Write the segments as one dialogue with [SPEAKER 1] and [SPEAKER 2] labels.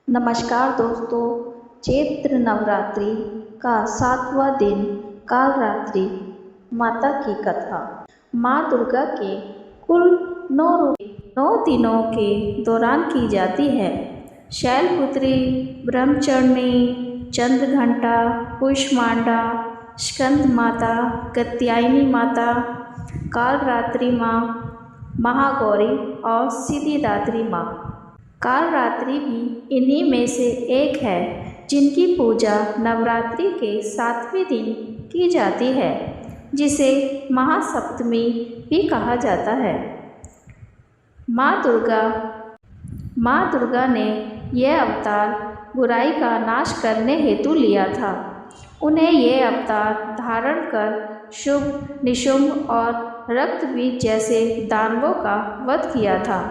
[SPEAKER 1] नमस्कार दोस्तों। चैत्र नवरात्रि का 7वां दिन कालरात्रि माता की कथा। माँ दुर्गा के कुल 9 दिनों के दौरान की जाती है। शैलपुत्री, ब्रह्मचारिणी, चंद्रघंटा, कुष्मांडा, स्कंद माता, कात्यायनी माता, कालरात्रि माँ, महागौरी और सिद्धिदात्री माँ। कालरात्रि भी इन्हीं में से एक है जिनकी पूजा नवरात्रि के 7वें दिन की जाती है, जिसे महासप्तमी भी कहा जाता है। माँ दुर्गा ने यह अवतार बुराई का नाश करने हेतु लिया था। उन्हें यह अवतार धारण कर शुंभ, निशुंभ और रक्तबीज जैसे दानवों का वध किया था।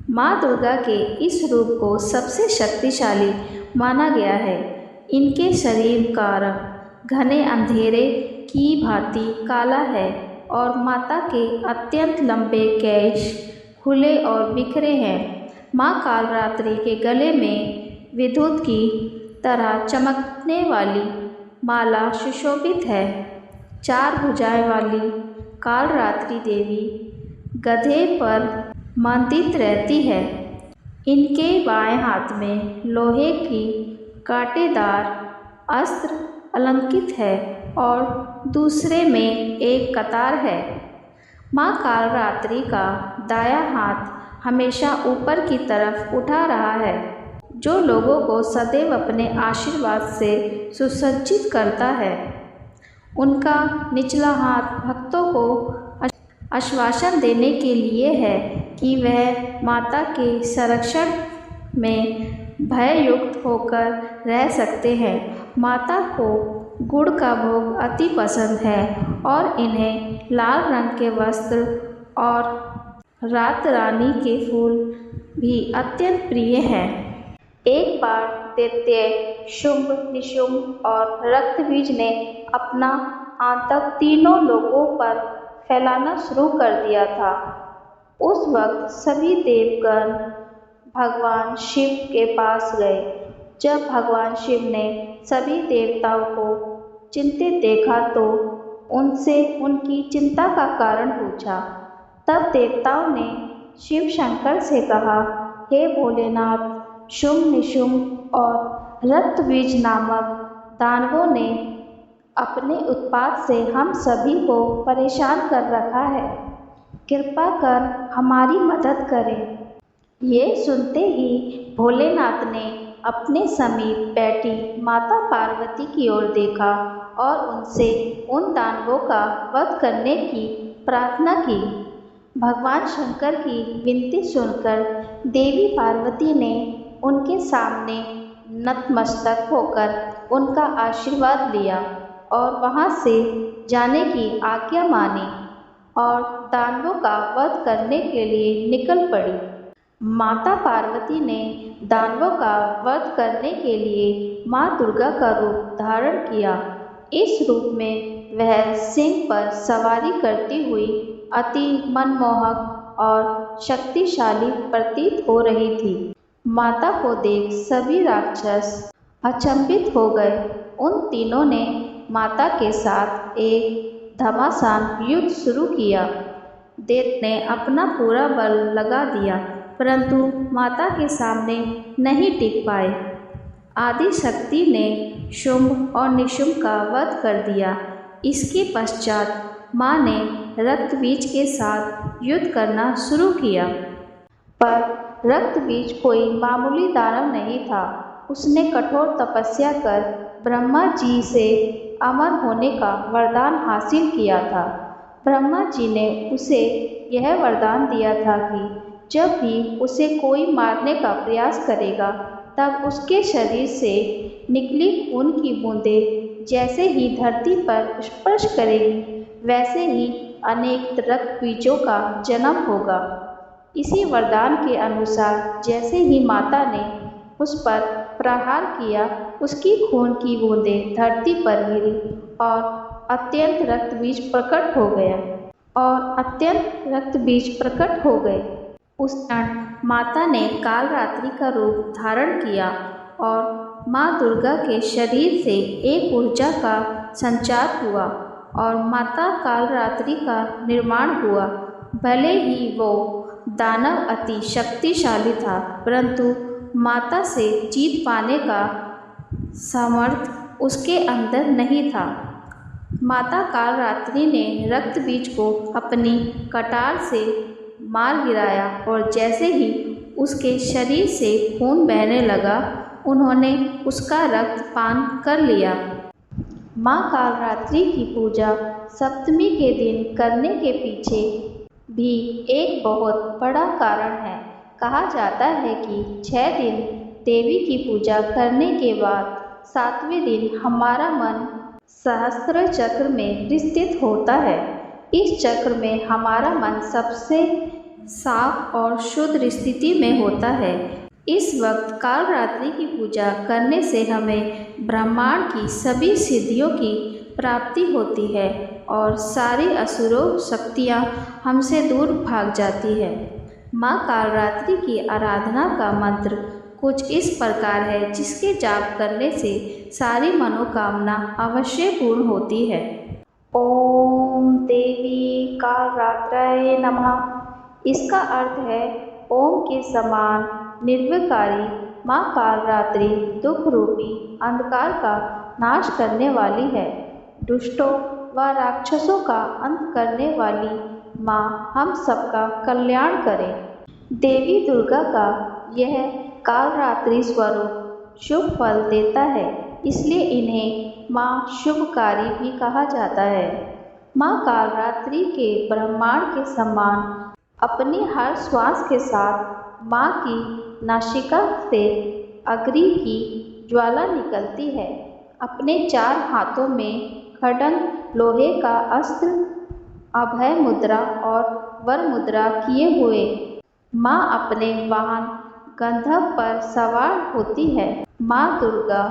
[SPEAKER 1] माँ दुर्गा के इस रूप को सबसे शक्तिशाली माना गया है। इनके शरीर का रंग घने अंधेरे की भांति काला है और माता के अत्यंत लंबे केश खुले और बिखरे हैं। माँ कालरात्रि के गले में विद्युत की तरह चमकने वाली माला सुशोभित है। 4 भुजाएं वाली कालरात्रि देवी गधे पर मंडित रहती है। इनके बाएं हाथ में लोहे की कांटेदार अस्त्र अलंकृत है और दूसरे में एक कतार है। माँ कालरात्रि का दायां हाथ हमेशा ऊपर की तरफ उठा रहा है, जो लोगों को सदैव अपने आशीर्वाद से सुसज्जित करता है। उनका निचला हाथ भक्तों को आश्वासन देने के लिए है कि वह माता के संरक्षण में भययुक्त होकर रह सकते हैं। माता को गुड़ का भोग अति पसंद है और इन्हें लाल रंग के वस्त्र और रात रानी के फूल भी अत्यंत प्रिय हैं। एक बार दैत्य शुंभ, निशुंभ और रक्तबीज ने अपना आतंक तीनों लोगों पर फैलाना शुरू कर दिया था। उस वक्त सभी देवगण भगवान शिव के पास गए। जब भगवान शिव ने सभी देवताओं को चिंतित देखा तो उनसे उनकी चिंता का कारण पूछा। तब देवताओं ने शिव शंकर से कहा, हे भोलेनाथ, शुंभ, निशुंभ और रक्तबीज नामक दानवों ने अपने उत्पात से हम सभी को परेशान कर रखा है। कृपा कर हमारी मदद करें। ये सुनते ही भोलेनाथ ने अपने समीप बैठी माता पार्वती की ओर देखा और उनसे उन दानवों का वध करने की प्रार्थना की। भगवान शंकर की विनती सुनकर देवी पार्वती ने उनके सामने नतमस्तक होकर उनका आशीर्वाद लिया और वहां से जाने की आज्ञा मानी और दानवों का वध करने के लिए निकल पड़ी। माता पार्वती ने दानवों का वध करने के लिए माँ दुर्गा का रूप धारण किया। इस रूप में वह सिंह पर सवारी करती हुई अति मनमोहक और शक्तिशाली प्रतीत हो रही थी। माता को देख सभी राक्षस अचंभित हो गए। उन तीनों ने माता के साथ एक घमासान युद्ध शुरू किया। दैत्य ने अपना पूरा बल लगा दिया, परंतु माता के सामने नहीं टिक पाए। आदि शक्ति ने शुंभ और निशुंभ का वध कर दिया। इसके पश्चात माँ ने रक्तबीज के साथ युद्ध करना शुरू किया, पर रक्तबीज कोई मामूली दानव नहीं था। उसने कठोर तपस्या कर ब्रह्मा जी से अमर होने का वरदान हासिल किया था। ब्रह्मा जी ने उसे यह वरदान दिया था कि जब भी उसे कोई मारने का प्रयास करेगा, तब उसके शरीर से निकली खून की बूंदें जैसे ही धरती पर स्पर्श करेगी, वैसे ही अनेक रक्तबीजों का जन्म होगा। इसी वरदान के अनुसार जैसे ही माता ने उस पर प्रहार किया, उसकी खून की बूंदें धरती पर गिरी और अत्यंत रक्तबीज प्रकट हो गए। उस क्षण माता ने कालरात्रि का रूप धारण किया और माँ दुर्गा के शरीर से एक ऊर्जा का संचार हुआ और माता कालरात्रि का निर्माण हुआ। भले ही वो दानव अति शक्तिशाली था, परंतु माता से जीत पाने का सामर्थ उसके अंदर नहीं था। माता कालरात्रि ने रक्त बीज को अपनी कटार से मार गिराया और जैसे ही उसके शरीर से खून बहने लगा, उन्होंने उसका रक्त पान कर लिया। माँ कालरात्रि की पूजा सप्तमी के दिन करने के पीछे भी एक बहुत बड़ा कारण है। कहा जाता है कि 6 दिन देवी की पूजा करने के बाद 7वें दिन हमारा मन सहस्त्र चक्र में स्थित होता है। इस चक्र में हमारा मन सबसे साफ और शुद्ध स्थिति में होता है। इस वक्त कालरात्रि की पूजा करने से हमें ब्रह्मांड की सभी सिद्धियों की प्राप्ति होती है और सारी असुरों शक्तियाँ हमसे दूर भाग जाती है। माँ कालरात्रि की आराधना का मंत्र कुछ इस प्रकार है, जिसके जाप करने से सारी मनोकामना अवश्य पूर्ण होती है। ओम देवी कालरात्राय नमः। इसका अर्थ है ओम के समान निर्विकारी माँ कालरात्रि दुख रूपी अंधकार का नाश करने वाली है। दुष्टों व राक्षसों का अंत करने वाली माँ हम सबका कल्याण करे। देवी दुर्गा का यह कालरात्रि स्वरूप शुभ फल देता है, इसलिए इन्हें माँ शुभकारी भी कहा जाता है। माँ कालरात्रि के ब्रह्मांड के समान अपनी हर श्वास के साथ माँ की नासिका से अग्नि की ज्वाला निकलती है। अपने 4 हाथों में खड्ग लोहे का अस्त्र, अभय मुद्रा और वर मुद्रा किए हुए माँ अपने वाहन गंधर्व पर सवार होती है। माँ दुर्गा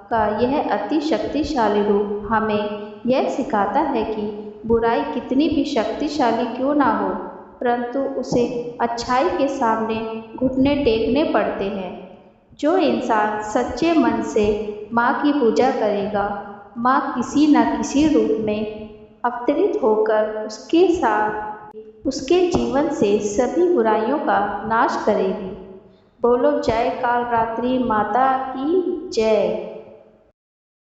[SPEAKER 1] का यह अति शक्तिशाली रूप हमें यह सिखाता है कि बुराई कितनी भी शक्तिशाली क्यों ना हो, परंतु उसे अच्छाई के सामने घुटने टेकने पड़ते हैं। जो इंसान सच्चे मन से माँ की पूजा करेगा, माँ किसी न किसी रूप में अवतरित होकर उसके साथ उसके जीवन से सभी बुराइयों का नाश करेगी। बोलो जय कालरात्रि माता की जय।